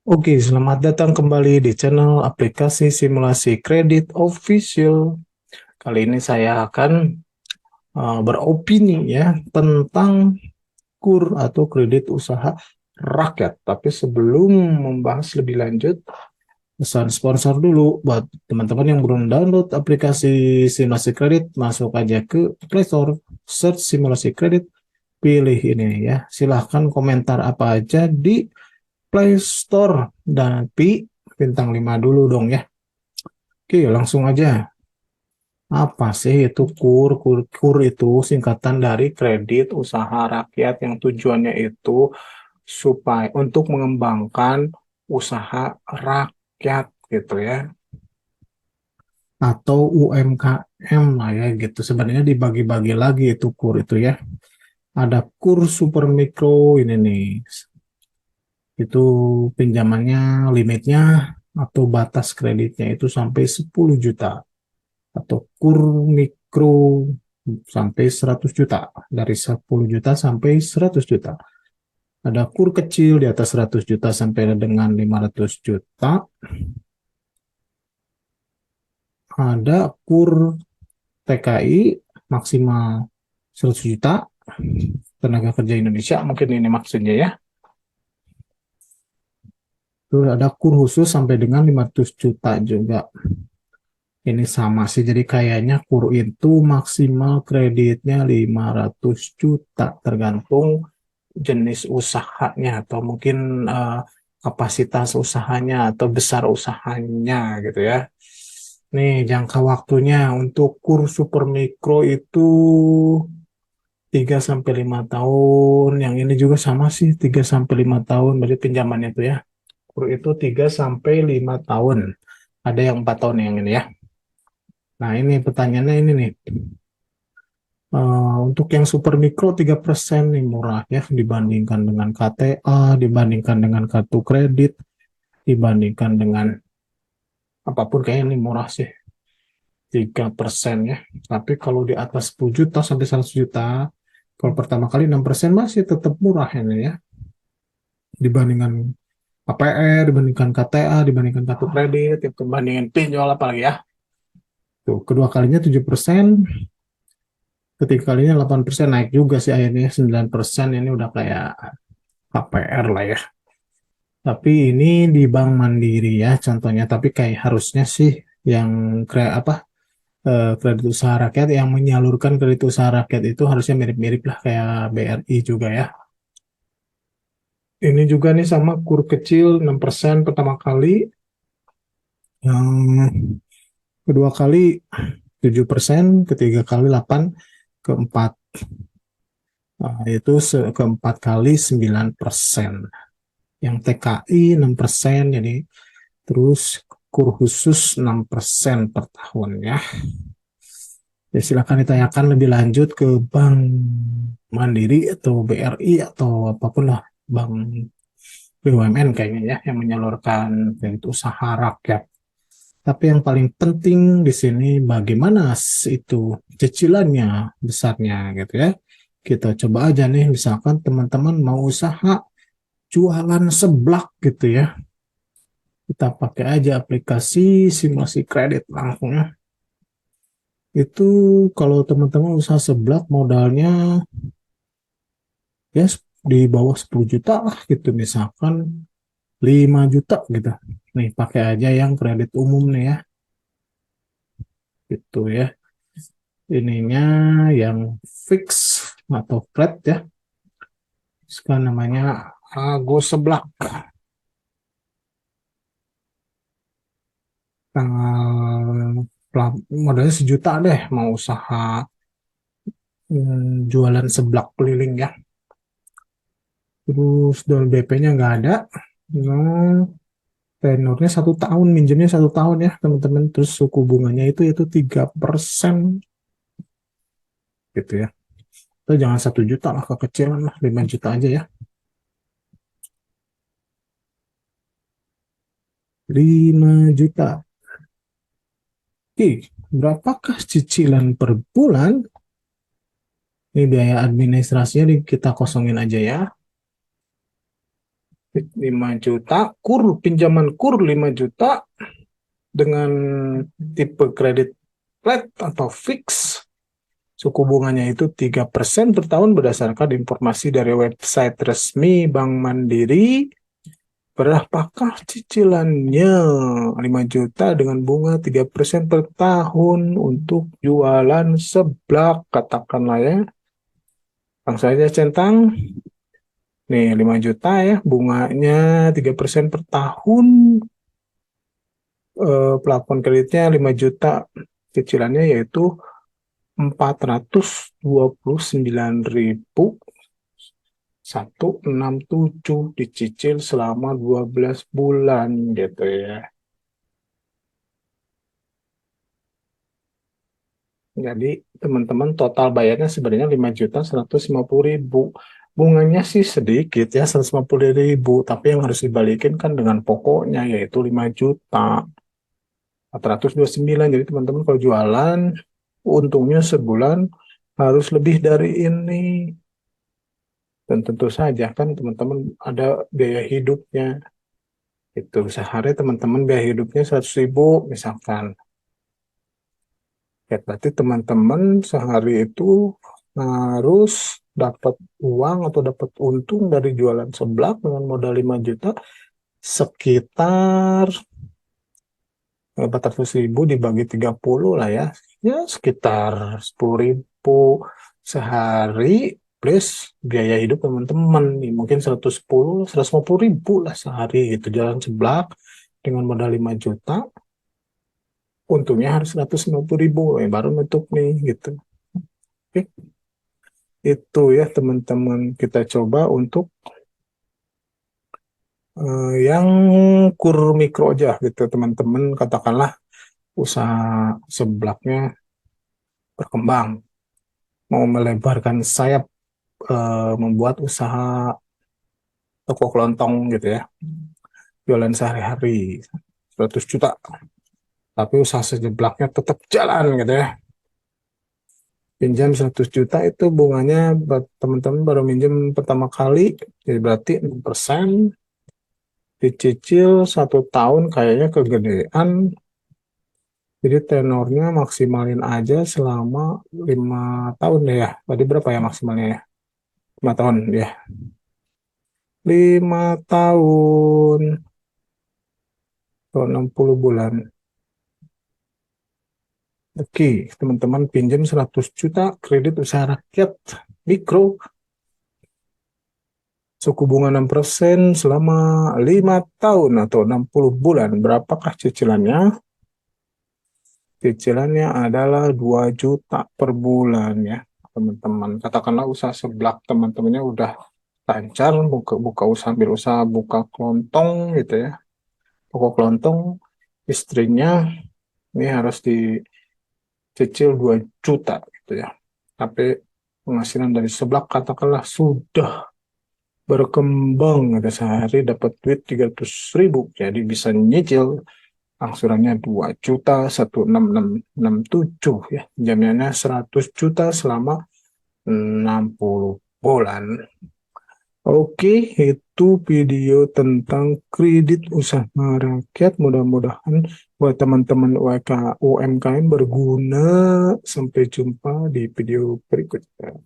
Oke, selamat datang kembali di channel aplikasi simulasi kredit official. Kali ini saya akan beropini ya tentang KUR atau kredit usaha rakyat. Tapi sebelum membahas lebih lanjut, pesan sponsor dulu buat teman-teman yang belum download aplikasi simulasi kredit, masuk aja ke Play Store, search simulasi kredit, pilih ini ya. Silahkan komentar apa aja di Play Store dan bintang 5 dulu dong ya. Oke, langsung aja. Apa sih itu KUR? KUR itu singkatan dari kredit usaha rakyat yang tujuannya itu supaya untuk mengembangkan usaha rakyat gitu ya. Atau UMKM lah ya gitu. Sebenarnya dibagi-bagi lagi itu KUR itu ya. Ada KUR super mikro ini nih. Itu pinjamannya limitnya atau batas kreditnya itu sampai 10 juta atau KUR mikro sampai 100 juta, dari 10 juta sampai 100 juta. Ada KUR kecil di atas 100 juta sampai dengan 500 juta. Ada KUR TKI maksimal 100 juta tenaga kerja Indonesia, mungkin ini maksudnya ya. Terus ada KUR khusus sampai dengan 500 juta juga. Ini sama sih, jadi kayaknya KUR itu maksimal kreditnya 500 juta, tergantung jenis usahanya atau mungkin kapasitas usahanya atau besar usahanya gitu ya. Nih, jangka waktunya untuk KUR super mikro itu 3 sampai 5 tahun. Yang ini juga sama sih, 3 sampai 5 tahun berarti pinjamannya itu ya. KUR itu 3 sampai 5 tahun. Ada yang 4 tahun yang ini ya. Nah, ini pertanyaannya ini nih. Untuk yang super mikro 3% nih murah ya dibandingkan dengan KTA, dibandingkan dengan kartu kredit, dibandingkan dengan apapun kayaknya ini murah sih 3% ya. Tapi kalau di atas 10 juta sampai 100 juta, kalau pertama kali 6% masih tetap murah ini ya. Dibandingkan KPR, dibandingkan KTA, dibandingkan kartu kredit, dibandingkan pinjol apalagi ya. Tuh, kedua kalinya 7%, ketiga kalinya 8%, naik juga sih akhirnya 9%, ini udah kayak KPR lah ya. Tapi ini di Bank Mandiri ya contohnya. Tapi kayak harusnya sih yang kredit usaha rakyat yang menyalurkan kredit usaha rakyat itu harusnya mirip-mirip lah kayak BRI juga ya. Ini juga nih sama KUR kecil 6% pertama kali, yang kedua kali 7%, ketiga kali 8, keempat itu keempat kali 9%. Yang TKI 6%, jadi terus KUR khusus 6% per tahun ya. Ya, silakan ditanyakan lebih lanjut ke Bank Mandiri atau BRI atau apapun lah, bank BUMN kayaknya ya yang menyalurkan kredit usaha rakyat. Tapi yang paling penting di sini bagaimana itu cicilannya besarnya gitu ya. Kita coba aja nih, misalkan teman-teman mau usaha jualan seblak gitu ya. Kita pakai aja aplikasi simulasi kredit langsung ya. Itu kalau teman-teman usaha seblak modalnya ya di bawah 10 juta lah gitu, misalkan 5 juta gitu. Nih pakai aja yang kredit umum nih ya, gitu ya. Ininya yang fix atau flat ya. Sekarang namanya Go Seblak. Modalnya sejuta deh mau usaha jualan seblak keliling ya. Terus DP-nya nggak ada. Nah, tenornya 1 tahun, minjemnya 1 tahun ya teman-teman. Terus suku bunganya itu 3% gitu ya. Itu jangan 1 juta lah, kekecilan lah, 5 juta aja ya. 5 juta. Oke, berapakah cicilan per bulan? Ini biaya administrasinya kita kosongin aja ya. 5 juta, pinjaman kur 5 juta dengan tipe kredit flat atau fix. Suku bunganya itu 3% per tahun berdasarkan informasi dari website resmi Bank Mandiri. Berapakah cicilannya? 5 juta dengan bunga 3% per tahun untuk jualan seblak, katakanlah ya. Langsung saja centang. Nih, 5 juta ya, bunganya 3% per tahun. Plafon kreditnya 5 juta. Cicilannya yaitu 429.167 dicicil selama 12 bulan gitu ya. Jadi teman-teman total bayarnya sebenarnya 5.150.000. Bunganya sih sedikit ya 150.000, tapi yang harus dibalikin kan dengan pokoknya yaitu 5.429. Jadi teman-teman kalau jualan untungnya sebulan harus lebih dari ini. Dan tentu saja kan teman-teman ada biaya hidupnya. Itu sehari teman-teman biaya hidupnya 100.000 misalkan. Ya, berarti teman-teman sehari itu harus dapat uang atau dapat untung dari jualan seblak dengan modal 5 juta sekitar 400.000 dibagi 30 lah ya. Ya sekitar 10.000 sehari plus biaya hidup teman-teman. Mungkin 110, 150.000 lah sehari gitu jalan seblak dengan modal 5 juta. Untungnya harus 150.000 baru nutup nih gitu. Oke. Itu ya teman-teman kita coba untuk yang kur mikro aja gitu teman-teman, katakanlah usaha seblaknya berkembang, mau melebarkan sayap, membuat usaha toko kelontong gitu ya, jualan sehari-hari 100 juta, tapi usaha seblaknya tetap jalan gitu ya, pinjam 100 juta itu bunganya buat teman-teman baru minjem pertama kali, jadi berarti 6%, dicicil 1 tahun kayaknya kegedean. Jadi tenornya maksimalin aja selama 5 tahun deh ya. Tadi berapa ya maksimalnya ya? 5 tahun ya. 5 tahun atau 60 bulan. Oke, teman-teman pinjam 100 juta kredit usaha rakyat mikro. Suku bunga 6% selama 5 tahun atau 60 bulan. Berapakah cicilannya? Cicilannya adalah 2 juta per bulan ya, teman-teman. Katakanlah usaha seblak teman-temannya udah lancar, buka usaha, ambil usaha buka kelontong gitu ya. Toko kelontong, istrinya ini harus dicicil 2 juta gitu ya. Tapi penghasilan dari seblak katakanlah sudah berkembang, ada sehari dapat duit 300.000, jadi bisa nyicil angsurannya 2.166.667 ya, jaminannya 100 juta selama 60 bulan. Oke, itu video tentang kredit usaha rakyat. Mudah-mudahan buat teman-teman UMKM berguna. Sampai jumpa di video berikutnya.